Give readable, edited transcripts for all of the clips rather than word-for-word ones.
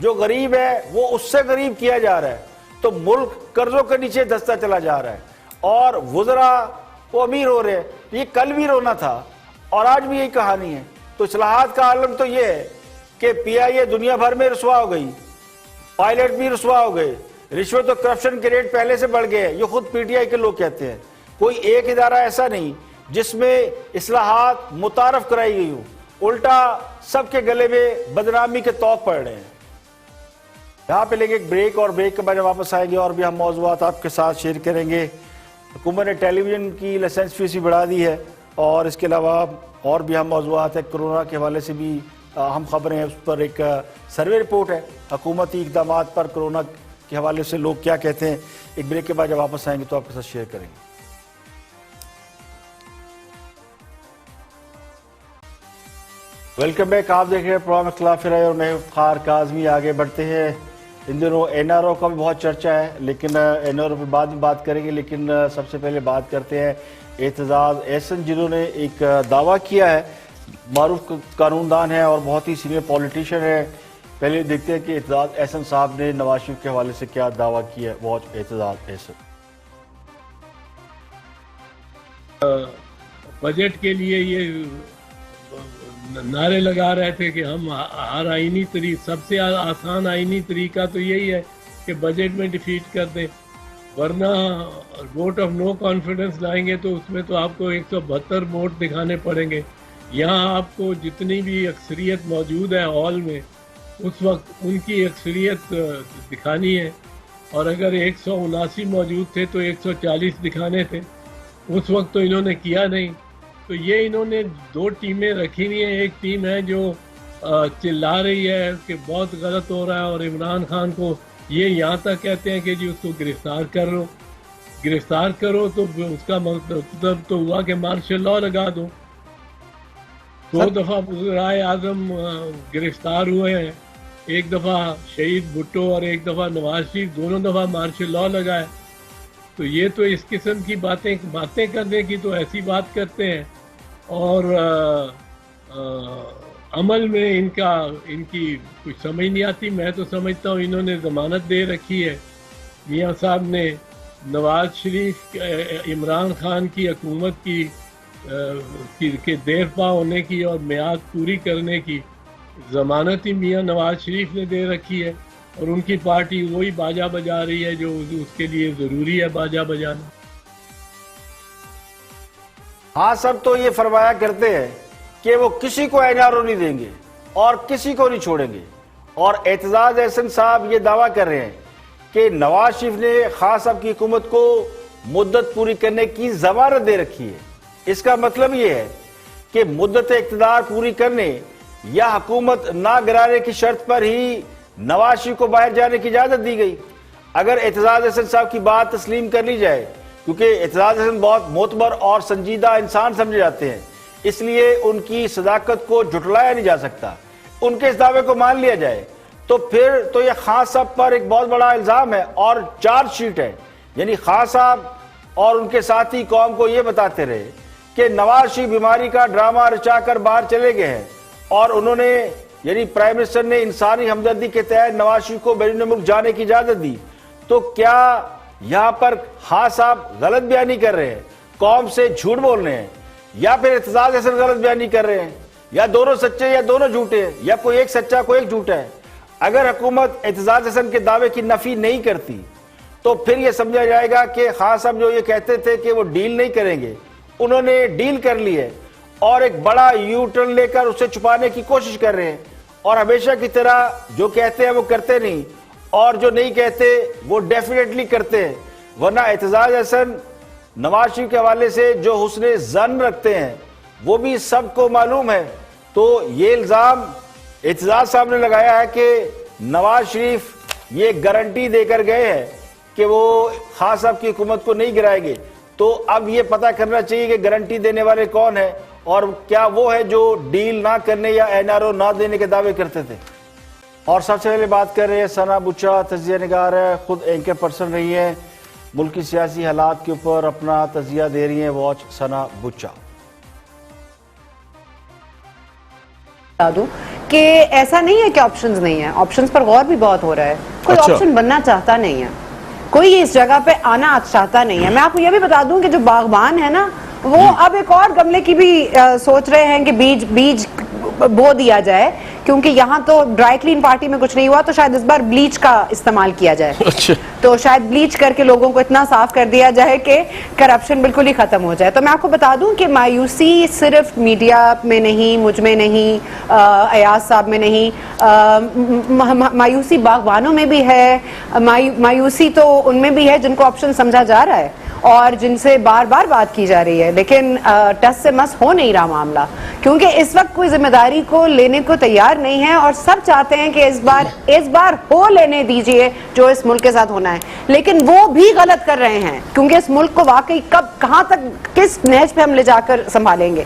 جو غریب ہے وہ اس سے غریب کیا جا رہا ہے، تو ملک قرضوں کے نیچے دھستا چلا جا رہا ہے اور وزراء وہ امیر ہو رہے ہیں۔ یہ کل بھی رونا تھا اور آج بھی یہی کہانی ہے۔ تو اصلاحات کا عالم تو یہ ہے کہ پی آئی اے دنیا بھر میں رسوا ہو گئی، پائلٹ بھی رسوا ہو گئے، رشوت و کرپشن کے ریٹ پہلے سے بڑھ گئے، یہ خود پی ٹی آئی کے لوگ کہتے ہیں۔ کوئی ایک ادارہ ایسا نہیں جس میں اصلاحات متعارف کرائی گئی ہو، الٹا سب کے گلے میں بدنامی کے طوق پڑ رہے ہیں۔ یہاں پہ لیں گے ایک بریک، اور بریک کے بعد واپس آئیں گے اور بھی ہم موضوعات آپ کے ساتھ شیئر کریں گے۔ حکومت نے ٹیلی ویژن کی لائسنس فیس بھی بڑھا دی ہے، اور اس کے علاوہ اور بھی ہم موضوعات ہیں۔ کرونا کے حوالے سے بھی اہم خبریں ہیں، اس پر ایک سروے رپورٹ ہے حکومتی اقدامات پر کرونا کے حوالے سے لوگ کیا کہتے ہیں۔ ایک بریک کے بعد جب واپس آئیں گے تو آپ کے ساتھ شیئر کریں گے۔ ویلکم بیک، آپ دیکھ رہے ہیں پروگرام اختلاف رائے اور میں افتخار کاظمی۔ آگے بڑھتے ہیں۔ ان دنوں این آر او کا بھی بہت چرچا ہے، لیکن این آر او پہ بعد میں بات کریں گے، لیکن سب سے پہلے بات کرتے ہیں اعتزاز احسن، جنہوں نے ایک دعویٰ کیا ہے۔ معروف قانون دان ہے اور بہت ہی سینئر پولیٹیشین ہے۔ پہلے دیکھتے ہیں کہ اعتزاز احسن صاحب نے نواز شریف کے حوالے سے کیا دعویٰ کیا ہے۔ واچ اعتزاز احسن۔ بجٹ کے لیے یہ نعرے لگا رہے تھے کہ ہم ہر آئینی طریقہ، سب سے آسان آئینی طریقہ تو یہی ہے کہ بجٹ میں ڈیفیٹ کر دیں، ورنہ ووٹ آف نو کانفیڈنس لائیں گے تو اس میں تو آپ کو 172 ووٹ دکھانے پڑیں گے۔ یہاں آپ کو جتنی بھی اکثریت موجود ہے ہال میں، اس وقت ان کی اکثریت دکھانی ہے، اور اگر 179 موجود تھے تو 140 دکھانے تھے، اس وقت تو انہوں نے کیا نہیں۔ تو یہ انہوں نے دو ٹیمیں رکھی ہوئی ہیں، ایک ٹیم ہے جو چلا رہی ہے کہ بہت غلط ہو رہا ہے، اور عمران خان کو یہ یہاں تک کہتے ہیں کہ جی اس کو گرفتار کرو تو اس کا مطلب تو ہوا کہ مارشل لاء لگا دو۔ 2 دفعہ وزرائے اعظم گرفتار ہوئے ہیں، ایک دفعہ شہید بھٹو اور ایک دفعہ نواز شریف، دونوں دفعہ مارشل لاء لگائے۔ تو یہ تو اس قسم کی باتیں کرنے کی تو ایسی بات کرتے ہیں، اور عمل میں ان کی کچھ سمجھ نہیں آتی۔ میں تو سمجھتا ہوں انہوں نے ضمانت دے رکھی ہے میاں صاحب نے، نواز شریف عمران خان کی حکومت کی دیر پا ہونے کی اور میعاد پوری کرنے کی ضمانت ہی میاں نواز شریف نے دے رکھی ہے، اور ان کی پارٹی وہی باجا بجا رہی ہے جو اس کے لیے ضروری ہے باجا بجانا۔ ہاں، سب تو یہ فرمایا کرتے ہیں کہ وہ کسی کو این آر او نہیں دیں گے اور کسی کو نہیں چھوڑیں گے، اور اعتزاز احسن صاحب یہ دعویٰ کر رہے ہیں کہ نواز شریف نے خان صاحب کی حکومت کو مدت پوری کرنے کی ضمانت دے رکھی ہے۔ اس کا مطلب یہ ہے کہ مدت اقتدار پوری کرنے یا حکومت نہ گرانے کی شرط پر ہی نواز شریف کو باہر جانے کی اجازت دی گئی۔ اگر اعتزاز احسن صاحب کی بات تسلیم کر لی جائے، کیونکہ اعتزاز احسن بہت معتبر اور سنجیدہ انسان سمجھے جاتے ہیں، اس لیے ان کی صداقت کو جھٹلایا نہیں جا سکتا، ان کے اس دعوے کو مان لیا جائے تو پھر تو یہ خان صاحب پر ایک بہت بڑا الزام ہے اور چارج شیٹ ہے۔ یعنی خان صاحب اور ان کے ساتھی قوم کو یہ بتاتے رہے کہ نواز شریف بیماری کا ڈرامہ رچا کر باہر چلے گئے ہیں، اور انہوں نے یعنی پرائم منسٹر نے انسانی ہمدردی کے تحت نواز شریف کو بیرون ملک جانے کی اجازت دی۔ تو کیا یہاں پر خان صاحب غلط بیانی کر رہے ہیں، قوم سے جھوٹ بول رہے ہیں، یا پھر اعتزاز احسن غلط بیانی کر رہے ہیں، یا دونوں سچے یا دونوں جھوٹے ہیں، یا کوئی ایک سچا کوئی ایک جھوٹا ہے؟ اگر حکومت اعتزاز احسن کے دعوے کی نفی نہیں کرتی تو پھر یہ سمجھا جائے گا کہ خان صاحب جو یہ کہتے تھے کہ وہ ڈیل نہیں کریں گے، انہوں نے ڈیل کر لی ہے، اور ایک بڑا یو ٹرن لے کر اسے چھپانے کی کوشش کر رہے ہیں، اور ہمیشہ کی طرح جو کہتے ہیں وہ کرتے نہیں، اور جو نہیں کہتے وہ ڈیفینیٹلی کرتے ہیں۔ ورنہ اعتزاز احسن نواز شریف کے حوالے سے جو حسن ظن رکھتے ہیں وہ بھی سب کو معلوم ہے۔ تو یہ الزام اعتزاز صاحب نے لگایا ہے کہ نواز شریف یہ گارنٹی دے کر گئے ہیں کہ وہ خان صاحب کی حکومت کو نہیں گرائیں گے۔ تو اب یہ پتہ کرنا چاہیے کہ گارنٹی دینے والے کون ہیں، اور کیا وہ ہے جو ڈیل نہ کرنے یا این آر او نہ دینے کے دعوے کرتے تھے۔ اور سب سے پہلے بات کر رہے ہیں ثنا بچا، تجزیہ نگار ہے، خود اینکر پرسن رہی ہیں، ملکی سیاسی حالات کے اوپر اپنا تجزیہ دے رہی ہیں۔ واچ ثنا بچا۔ بتا دوں کہ ایسا نہیں ہے کہ آپشنز نہیں ہیں, آپشنز پر غور بھی بہت ہو رہا ہے. کوئی آپشن بننا چاہتا نہیں ہے, کوئی اس جگہ پہ آنا چاہتا نہیں ہے. میں آپ کو یہ بھی بتا دوں کہ جو باغبان ہے نا, وہ اب ایک اور گملے کی بھی سوچ رہے ہیں کہ بیج بو دیا جائے, کیونکہ یہاں تو ڈرائی کلین پارٹی میں کچھ نہیں ہوا, تو شاید اس بار بلیچ کا استعمال کیا جائے. تو شاید بلیچ کر کے لوگوں کو اتنا صاف کر دیا جائے کہ کرپشن بالکل ہی ختم ہو جائے. تو میں آپ کو بتا دوں کہ مایوسی صرف میڈیا میں نہیں, مجھ میں نہیں, ایاز صاحب میں نہیں, مایوسی باغبانوں میں بھی ہے, مایوسی تو ان میں بھی ہے جن کو آپشن سمجھا جا رہا ہے اور جن سے بار بار بات کی جا رہی ہے, لیکن ٹس سے مس ہو نہیں رہا معاملہ, کیونکہ اس وقت کوئی ذمہ داری کو لینے کو تیار نہیں ہے, اور سب چاہتے ہیں کہ اس بار ہو لینے دیجئے جو اس ملک کے ساتھ ہونا ہے. لیکن وہ بھی غلط کر رہے ہیں, کیونکہ اس ملک کو واقعی کب کہاں تک کس نہج پہ ہم لے جا کر سنبھالیں گے.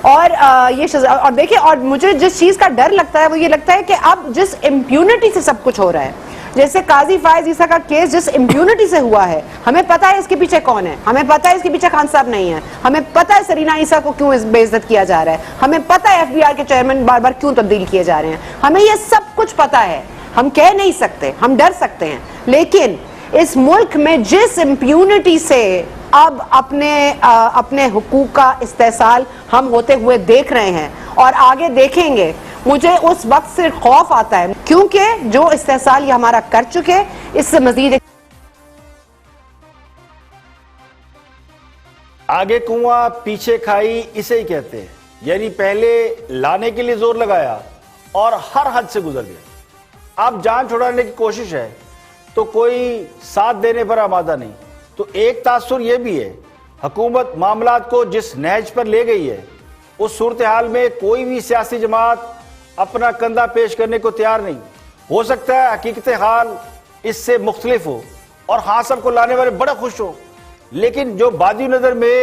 اور اور دیکھیں, اور مجھے جس چیز کا ڈر لگتا ہے وہ یہ لگتا ہے کہ اب جس امپیونٹی سے سب کچھ ہو رہا ہے, جیسے قاضی فائز عیسیٰ کا کیس جس امپیونٹی سے ہوا ہے, ہمیں پتا ہے اس کے پیچھے کون ہے, ہمیں پتا ہے اس کے پیچھے خان صاحب نہیں ہے, ہمیں پتا ہے سرینا عیسیٰ کو کیوں بے عزت کیا جا رہا ہے, ہمیں پتا ہے FBR کے چیئرمین بار بار کیوں تبدیل کیے جا رہے ہیں, ہمیں یہ سب کچھ پتا ہے. ہم کہہ نہیں سکتے, ہم ڈر سکتے ہیں, لیکن اس ملک میں جس امپیونٹی سے اب اپنے حقوق کا استحصال ہم ہوتے ہوئے دیکھ رہے ہیں اور آگے دیکھیں گے, مجھے اس وقت سے خوف آتا ہے, کیونکہ جو استحصال یہ ہمارا کر چکے, اس سے مزید آگے کنواں پیچھے کھائی اسے ہی کہتے ہیں. یعنی پہلے لانے کے لیے زور لگایا اور ہر حد سے گزر گیا. اب جان چھڑانے کی کوشش ہے تو کوئی ساتھ دینے پر آمادہ نہیں. تو ایک تاثر یہ بھی ہے, حکومت معاملات کو جس نہج پر لے گئی ہے اس صورتحال میں کوئی بھی سیاسی جماعت اپنا کندھا پیش کرنے کو تیار نہیں. ہو سکتا ہے حقیقت حال اس سے مختلف ہو اور ہاں سب کو لانے والے بڑے خوش ہو, لیکن جو بادی نظر میں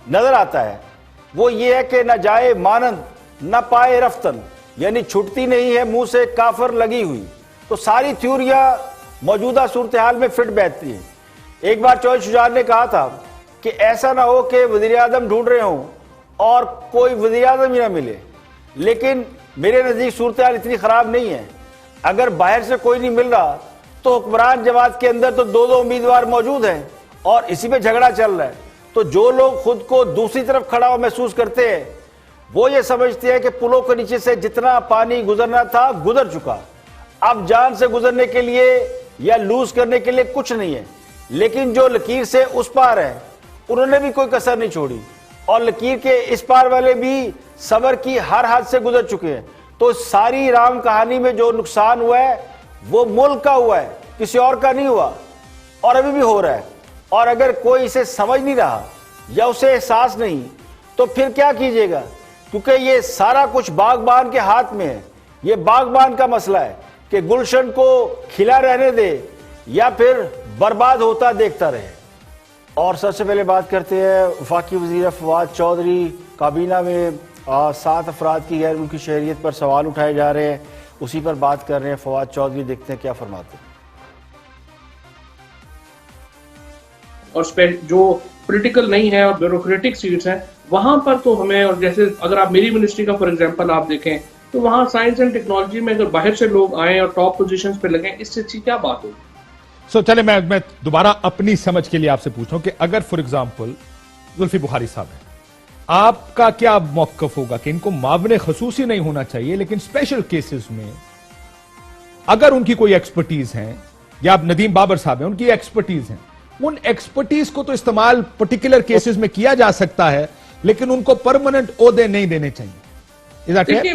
نظر آتا ہے وہ یہ ہے کہ نہ جائے مانند نہ پائے رفتن, یعنی چھٹتی نہیں ہے منہ سے کافر لگی ہوئی. تو ساری تھیوریاں موجودہ صورتحال میں فٹ بیٹھتی ہیں. ایک بار چوہے شجاع نے کہا تھا کہ ایسا نہ ہو کہ وزیر اعظم ڈھونڈ رہے ہوں اور کوئی وزیر اعظم ہی نہ ملے. لیکن میرے نزدیک صورتحال اتنی خراب نہیں ہے. اگر باہر سے کوئی نہیں مل رہا تو حکمران جماعت کے اندر تو دو امیدوار موجود ہیں اور اسی پہ جھگڑا چل رہا ہے. تو جو لوگ خود کو دوسری طرف کھڑا ہوا محسوس کرتے ہیں وہ یہ سمجھتے ہیں کہ پلوں کے نیچے سے جتنا پانی گزرنا تھا گزر چکا, اب جان سے گزرنے کے لیے یا لوز کرنے کے لیے کچھ نہیں ہے. لیکن جو لکیر سے اس پار ہیں انہوں نے بھی کوئی کسر نہیں چھوڑی, اور لکیر کے اس پار والے بھی صبر کی ہر حد سے گزر چکے ہیں. تو ساری رام کہانی میں جو نقصان ہوا ہے وہ ملک کا ہوا ہے, کسی اور کا نہیں ہوا, اور ابھی بھی ہو رہا ہے. اور اگر کوئی اسے سمجھ نہیں رہا یا اسے احساس نہیں تو پھر کیا کیجیے گا, کیونکہ یہ سارا کچھ باغبان کے ہاتھ میں ہے. یہ باغبان کا مسئلہ ہے کہ گلشن کو کھلا رہنے دے یا پھر برباد ہوتا دیکھتا رہے. اور سب سے پہلے بات کرتے ہیں وفاقی وزیر فواد چودھری. کابینہ میں 7 افراد کی غیر ملکی شہریت پر سوال اٹھائے جا رہے ہیں, اسی پر بات کر رہے ہیں فواد چودھری. دیکھتے ہیں کیا فرماتے ہیں. اور جو پولیٹیکل نہیں ہے اور بیوروکریٹک سیٹس ہیں وہاں پر تو ہمیں, اور جیسے اگر آپ میری منسٹری کا فار ایگزامپل آپ دیکھیں تو وہاں سائنس اینڈ ٹیکنالوجی میں اگر باہر سے لوگ آئیں اور ٹاپ پوزیشنز پہ لگیں, اس سے اچھی کیا بات ہوگی. چلے میں دوبارہ اپنی سمجھ کے لیے آپ سے پوچھوں کہ اگر فار ایگزامپل زلفی بخاری صاحب ہیں, آپ کا کیا موقف ہوگا کہ ان کو معاون خصوصی نہیں ہونا چاہیے لیکن اسپیشل کیسز میں اگر ان کی کوئی ایکسپرٹیز ہیں, یا آپ ندیم بابر صاحب ہیں ان کی ایکسپرٹیز ہیں, ان ایکسپرٹیز کو تو استعمال پرٹیکولر کیسز میں کیا جا سکتا ہے لیکن ان کو پرماننٹ عہدے نہیں دینے چاہیے.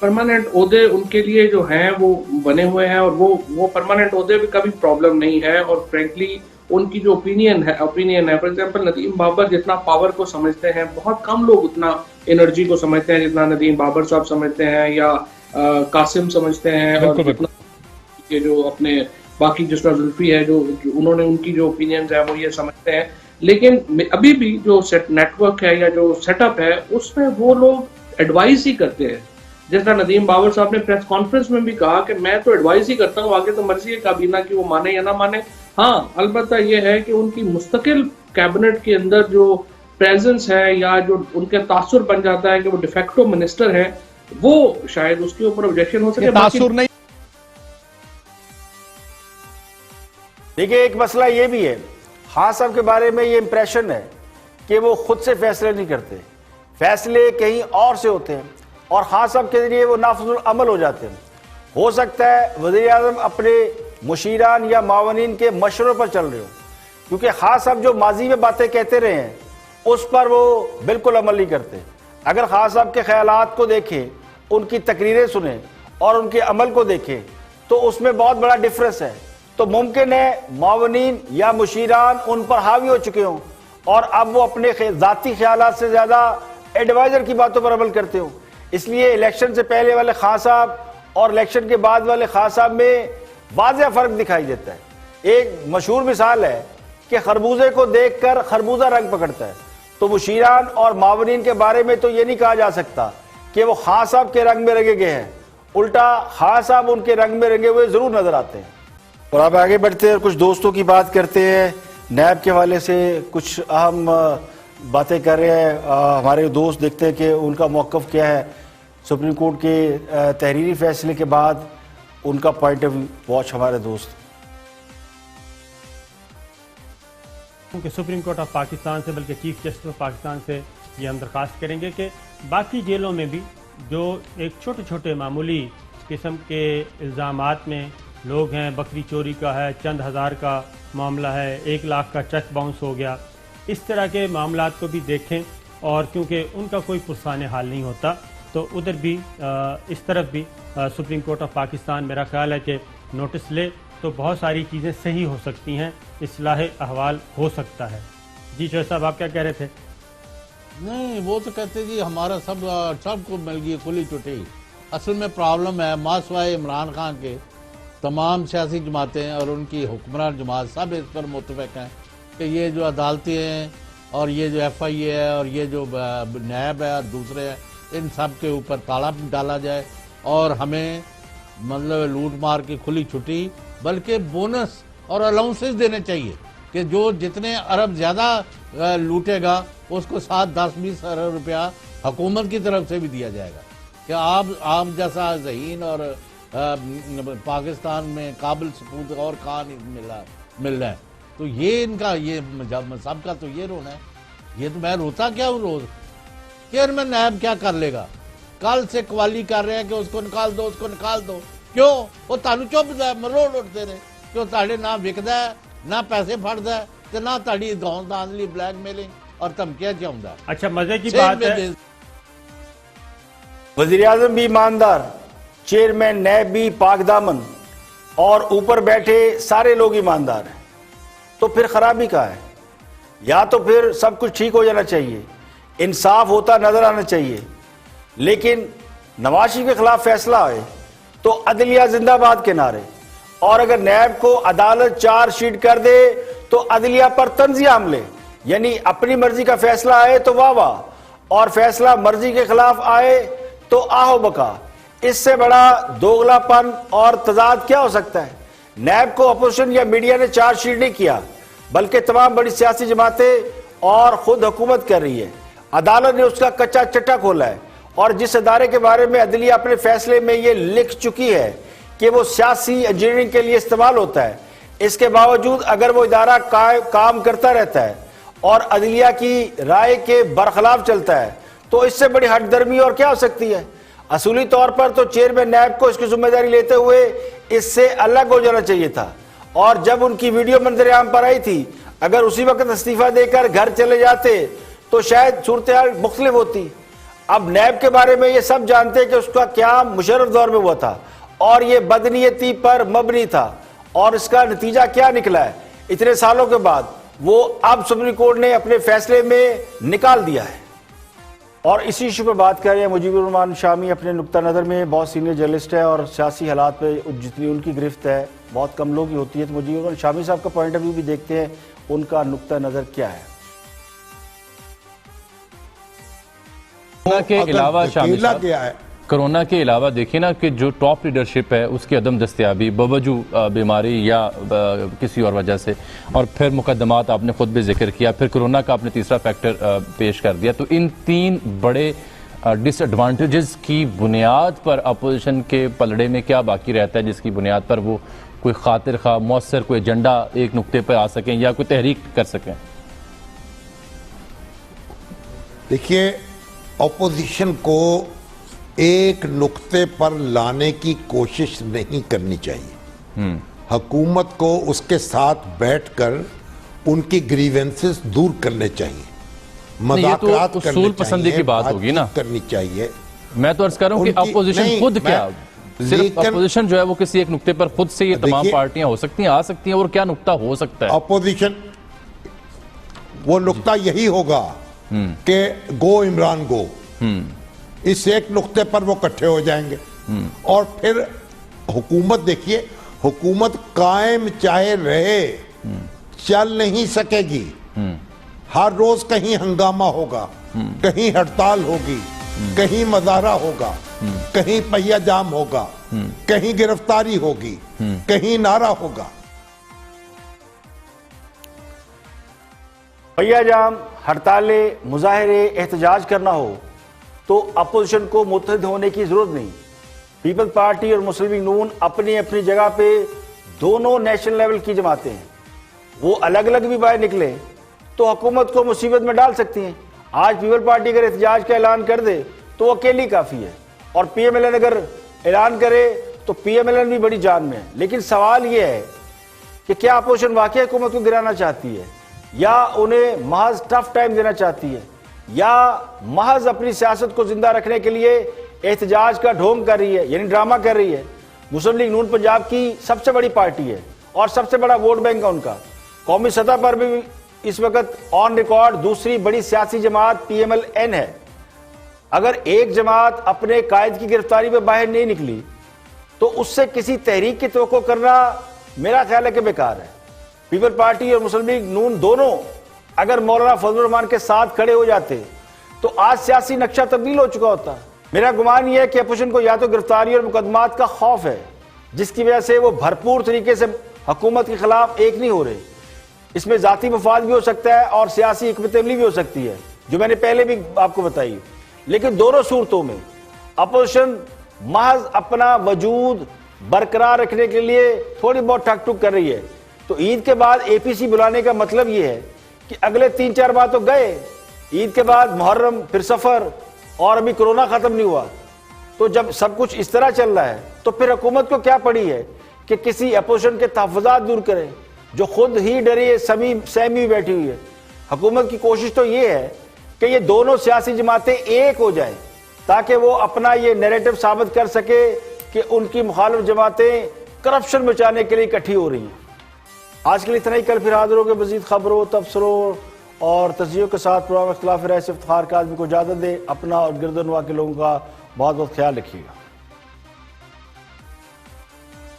پرماننٹ عہدے ان کے لیے جو ہیں وہ بنے ہوئے ہیں, اور وہ پرماننٹ عہدے بھی کبھی پرابلم نہیں ہے. اور فرینکلی ان کی جو اوپینین ہے فار ایگزامپل ندیم بابر جتنا پاور کو سمجھتے ہیں, بہت کم لوگ اتنا انرجی کو سمجھتے ہیں جتنا ندیم بابر صاحب سمجھتے ہیں یا قاسم سمجھتے ہیں, اور جتنا جو اپنے باقی جس طرح زلفی ہے جو انہوں نے ان کی جو اوپینینز ہیں وہ یہ سمجھتے ہیں. لیکن ابھی بھی جو نیٹ ورک ہے یا جو سیٹ اپ ہے اس میں وہ لوگ ایڈوائز ہی کرتے ہیں. جس طرح ندیم بابر صاحب نے پریس کانفرنس میں بھی کہا کہ میں تو ایڈوائز ہی کرتا ہوں, آگے تو مرضی ہے کابینہ کی وہ مانے یا نہ مانے. ہاں البتہ یہ ہے کہ ان کی مستقل کیبنٹ کے اندر جو پریزنس ہے یا جو ان کے تاثر بن جاتا ہے کہ وہ ڈیفیکٹو منسٹر ہیں, وہ شاید اس کے اوپر آبجیکشن ہو سکے. تاثر نہیں. دیکھیے ایک مسئلہ یہ بھی ہے، خان صاحب کے بارے میں یہ امپریشن ہے کہ وہ خود سے فیصلے نہیں کرتے، فیصلے کہیں اور سے ہوتے ہیں اور خان صاحب کے ذریعے وہ نافذ العمل ہو جاتے ہیں. ہو سکتا ہے وزیر اعظم اپنے مشیران یا معاونین کے مشوروں پر چل رہے ہوں، کیونکہ خان صاحب جو ماضی میں باتیں کہتے رہے ہیں اس پر وہ بالکل عمل نہیں کرتے. اگر خان صاحب کے خیالات کو دیکھیں، ان کی تقریریں سنیں اور ان کے عمل کو دیکھیں تو اس میں بہت بڑا ڈفرنس ہے. تو ممکن ہے معاونین یا مشیران ان پر حاوی ہو چکے ہوں اور اب وہ اپنے ذاتی خیالات سے زیادہ ایڈوائزر کی باتوں پر عمل کرتے ہوں. اس لیے الیکشن سے پہلے والے خان صاحب اور الیکشن کے بعد والے خان صاحب میں واضح فرق دکھائی دیتا ہے. ایک مشہور مثال ہے کہ خربوزے کو دیکھ کر خربوزہ رنگ پکڑتا ہے. تو مشیران اور معاونین کے بارے میں تو یہ نہیں کہا جا سکتا کہ وہ خان صاحب کے رنگ میں رنگے گئے ہیں، الٹا خان صاحب ان کے رنگ میں رنگے ہوئے ضرور نظر آتے ہیں. اور آپ آگے بڑھتے ہیں اور کچھ دوستوں کی بات کرتے ہیں. نیب کے حوالے سے کچھ اہم باتیں کر رہے ہیں ہمارے دوست، دیکھتے ہیں کہ ان کا موقف کیا ہے سپریم کورٹ کے تحریری فیصلے کے بعد، ان کا پوائنٹ آف واچ ہمارے دوست. کہ سپریم کورٹ آف پاکستان سے بلکہ چیف جسٹس آف پاکستان سے یہ ہم درخواست کریں گے کہ باقی جیلوں میں بھی جو ایک چھوٹے چھوٹے معمولی قسم کے الزامات میں لوگ ہیں، بکری چوری کا ہے، چند ہزار کا معاملہ ہے، 1 لاکھ کا چیک باؤنس ہو گیا، اس طرح کے معاملات کو بھی دیکھیں. اور کیونکہ ان کا کوئی پرسان حال نہیں ہوتا تو ادھر بھی اس طرف بھی سپریم کورٹ آف پاکستان میرا خیال ہے کہ نوٹس لے تو بہت ساری چیزیں صحیح ہو سکتی ہیں، اصلاح احوال ہو سکتا ہے. جی شویب صاحب آپ کیا کہہ رہے تھے؟ نہیں وہ تو کہتے جی ہمارا سب کو مل گئی کھلی چھٹی. اصل میں پرابلم ہے ماسوائے عمران خان کے تمام سیاسی جماعتیں اور ان کی حکمران جماعت سب اس پر متفق ہیں کہ یہ جو عدالتیں ہیں اور یہ جو ایف آئی اے ہے اور یہ جو نیب ہے اور دوسرے ہیں، ان سب کے اوپر تالا ڈالا جائے اور ہمیں مطلب لوٹ مار کی کھلی چھٹی بلکہ بونس اور الاؤنسز دینے چاہیے کہ جو جتنے ارب زیادہ لوٹے گا اس کو 7, 10, 20 ارب روپیہ حکومت کی طرف سے بھی دیا جائے گا کہ آپ جیسا ذہین اور پاکستان میں قابل سپرد اور کہاں نہیں مل رہا ہے. تو یہ ان کا یہ سب کا تو یہ رونا ہے. یہ تو میں روتا کیا ہوں روز چیئرمین نیب کیا کر لے گا؟ کل سے قوالی کر رہے ہیں کہ اس کو نکال دو، اس کو نکال دو. کیوں؟ وہ تانوں چپ ہے مروڑ اٹھتے رہے کہ تاڑے نہ وکدا ہے نہ پیسے پھڑدا ہے تے نہ تاڑی گاؤں داندلی بلیک میلنگ اور دھمکیاں چاہندا ہے. اچھا مزے کی بات ہے وزیر اعظم بھی ایماندار، چیئرمین نیب بھی پاک دامن اور اوپر بیٹھے سارے لوگ ایماندار ہیں. تو پھر خرابی کہاں ہے؟ یا تو پھر سب کچھ ٹھیک ہو جانا چاہیے، انصاف ہوتا نظر آنا چاہیے. لیکن نواز شریف کے خلاف فیصلہ آئے تو عدلیہ زندہ باد کے نعرے، اور اگر نیب کو عدالت چارج شیٹ کر دے تو عدلیہ پر طنزیہ حملے. یعنی اپنی مرضی کا فیصلہ آئے تو واہ واہ، اور فیصلہ مرضی کے خلاف آئے تو آہو بکا. اس سے بڑا دوغلا پن اور تضاد کیا ہو سکتا ہے؟ نیب کو اپوزیشن یا میڈیا نے چارج شیٹ نہیں کیا بلکہ تمام بڑی سیاسی جماعتیں اور خود حکومت کر رہی ہے. عدالت نے اس کا کچا چٹا کھولا ہے، اور جس ادارے کے بارے میں عدلیہ اپنے فیصلے میں یہ لکھ چکی ہے کہ وہ سیاسی انجینئرنگ کے لیے استعمال ہوتا ہے، اس کے باوجود اگر وہ ادارہ کام کرتا رہتا ہے اور عدلیہ کی رائے کے برخلاف چلتا ہے تو اس سے بڑی ہٹ درمی اور کیا ہو سکتی ہے؟ اصولی طور پر تو چیئرمین نیب کو اس کی ذمہ داری لیتے ہوئے اس سے الگ ہو جانا چاہیے تھا. اور جب ان کی ویڈیو منظر عام پر آئی تھی، اگر اسی وقت استعفیٰ دے کر گھر چلے جاتے تو شاید صورتحال مختلف ہوتی. اب نیب کے بارے میں یہ سب جانتے ہیں کہ اس کا قیام مشرف دور میں ہوا تھا اور یہ بدنیتی پر مبنی تھا، اور اس کا نتیجہ کیا نکلا ہے اتنے سالوں کے بعد وہ اب سپریم کورٹ نے اپنے فیصلے میں نکال دیا ہے. اور اسی ایشو پہ بات کر رہے ہیں مجیب الرحمان شامی اپنے نقطہ نظر میں. بہت سینئر جرنلسٹ ہے اور سیاسی حالات پہ جتنی ان کی گرفت ہے بہت کم لوگ ہی ہوتی ہے. تو مجیب الرحمان شامی صاحب کا پوائنٹ آف ویو بھی دیکھتے ہیں، ان کا نقطہ نظر کیا ہے. کرونا کے علاوہ دیکھیں نا کہ جو ٹاپ لیڈرشپ ہے اس کی عدم دستیابی بوجود بیماری یا کسی اور وجہ سے، اور پھر مقدمات آپ نے خود بھی ذکر کیا، پھر کرونا کا آپ نے تیسرا فیکٹر پیش کر دیا. تو ان 3 بڑے ڈس ایڈوانٹیجز کی بنیاد پر اپوزیشن کے پلڑے میں کیا باقی رہتا ہے جس کی بنیاد پر وہ کوئی خاطر خواہ مؤثر کوئی ایجنڈا ایک نقطے پہ آ سکیں یا کوئی تحریک کر سکیں؟ دیکھیے، اپوزیشن کو ایک نقطے پر لانے کی کوشش نہیں کرنی چاہیے. حکومت کو اس کے ساتھ بیٹھ کر ان کی گریونسز دور کرنے چاہیے، مذاکرات کرنے اصول پسندی کی بات ہوگی نا کرنی چاہیے. میں تو عرض کر رہا ہوں کہ اپوزیشن خود کیا صرف اپوزیشن جو ہے وہ کسی ایک نقطے پر خود سے یہ تمام پارٹیاں ہو سکتی ہیں آ سکتی ہیں، اور کیا نقطہ ہو سکتا ہے؟ اپوزیشن وہ نقطہ یہی ہوگا کہ گو عمران گو، اس ایک نقطے پر وہ اکٹھے ہو جائیں گے. اور پھر حکومت، دیکھیے حکومت قائم چاہے رہے چل نہیں سکے گی. ہر روز کہیں ہنگامہ ہوگا، کہیں ہڑتال ہوگی، کہیں مظاہرہ ہوگا، کہیں پہیہ جام ہوگا، کہیں گرفتاری ہوگی، کہیں نعرہ ہوگا. پہیہ جام، ہڑتالیں، مظاہرے، احتجاج کرنا ہو تو اپوزیشن کو متحد ہونے کی ضرورت نہیں. پیپل پارٹی اور مسلم لیگ نون اپنی اپنی جگہ پہ دونوں نیشنل لیول کی جماعتیں ہیں. وہ الگ الگ بھی باہر نکلے تو حکومت کو مصیبت میں ڈال سکتی ہیں. آج پیپل پارٹی اگر احتجاج کا اعلان کر دے تو وہ اکیلی کافی ہے، اور پی ایم ایل این اگر اعلان کرے تو پی ایم ایل این بھی بڑی جان میں ہے. لیکن سوال یہ ہے کہ کیا اپوزیشن واقعی حکومت کو گرانا چاہتی ہے، یا انہیں محض ٹف ٹائم دینا چاہتی ہے، یا محض اپنی سیاست کو زندہ رکھنے کے لیے احتجاج کا ڈھونگ کر رہی ہے، یعنی ڈرامہ کر رہی ہے. مسلم لیگ نون پنجاب کی سب سے بڑی پارٹی ہے اور سب سے بڑا ووٹ بینک ہے ان کا. قومی سطح پر بھی اس وقت آن ریکارڈ دوسری بڑی سیاسی جماعت پی ایم ایل این ہے. اگر ایک جماعت اپنے قائد کی گرفتاری میں باہر نہیں نکلی تو اس سے کسی تحریک کی توقع کرنا میرا خیال ہے کہ بیکار ہے. پیپل پارٹی اور مسلم لیگ نون دونوں اگر مولانا فضل الرحمان کے ساتھ کھڑے ہو جاتے تو آج سیاسی نقشہ تبدیل ہو چکا ہوتا. میرا گمان یہ ہے کہ اپوزیشن کو یا تو گرفتاری اور مقدمات کا خوف ہے جس کی وجہ سے وہ بھرپور طریقے سے حکومت کے خلاف ایک نہیں ہو رہے. اس میں ذاتی مفاد بھی ہو سکتا ہے اور سیاسی حکمت عملی بھی ہو سکتی ہے جو میں نے پہلے بھی آپ کو بتائی. لیکن دونوں صورتوں میں اپوزیشن محض اپنا وجود برقرار رکھنے کے لیے تھوڑی بہت ٹھک ٹھک کر رہی ہے. تو عید کے بعد اے پی سی بلانے کا مطلب یہ ہے کہ اگلے 3-4 ماہ تو گئے، عید کے بعد محرم، پھر سفر، اور ابھی کرونا ختم نہیں ہوا. تو جب سب کچھ اس طرح چل رہا ہے تو پھر حکومت کو کیا پڑی ہے کہ کسی اپوزیشن کے تحفظات دور کرے جو خود ہی ڈری سہمی بیٹھی ہوئی ہے. حکومت کی کوشش تو یہ ہے کہ یہ دونوں سیاسی جماعتیں ایک ہو جائیں تاکہ وہ اپنا یہ نیریٹو ثابت کر سکے کہ ان کی مخالف جماعتیں کرپشن بچانے کے لیے اکٹھی ہو رہی ہیں. آج کے لیے اتنا ہی. کل پھر حاضر ہوگے مزید خبروں، تبصروں اور تجزیوں کے ساتھ. پروگرام اختلاف رائے سے افتخار کاظمی کو اجازت دے. اپنا اور گردنواں کے لوگوں کا بہت بہت خیال رکھیے گا.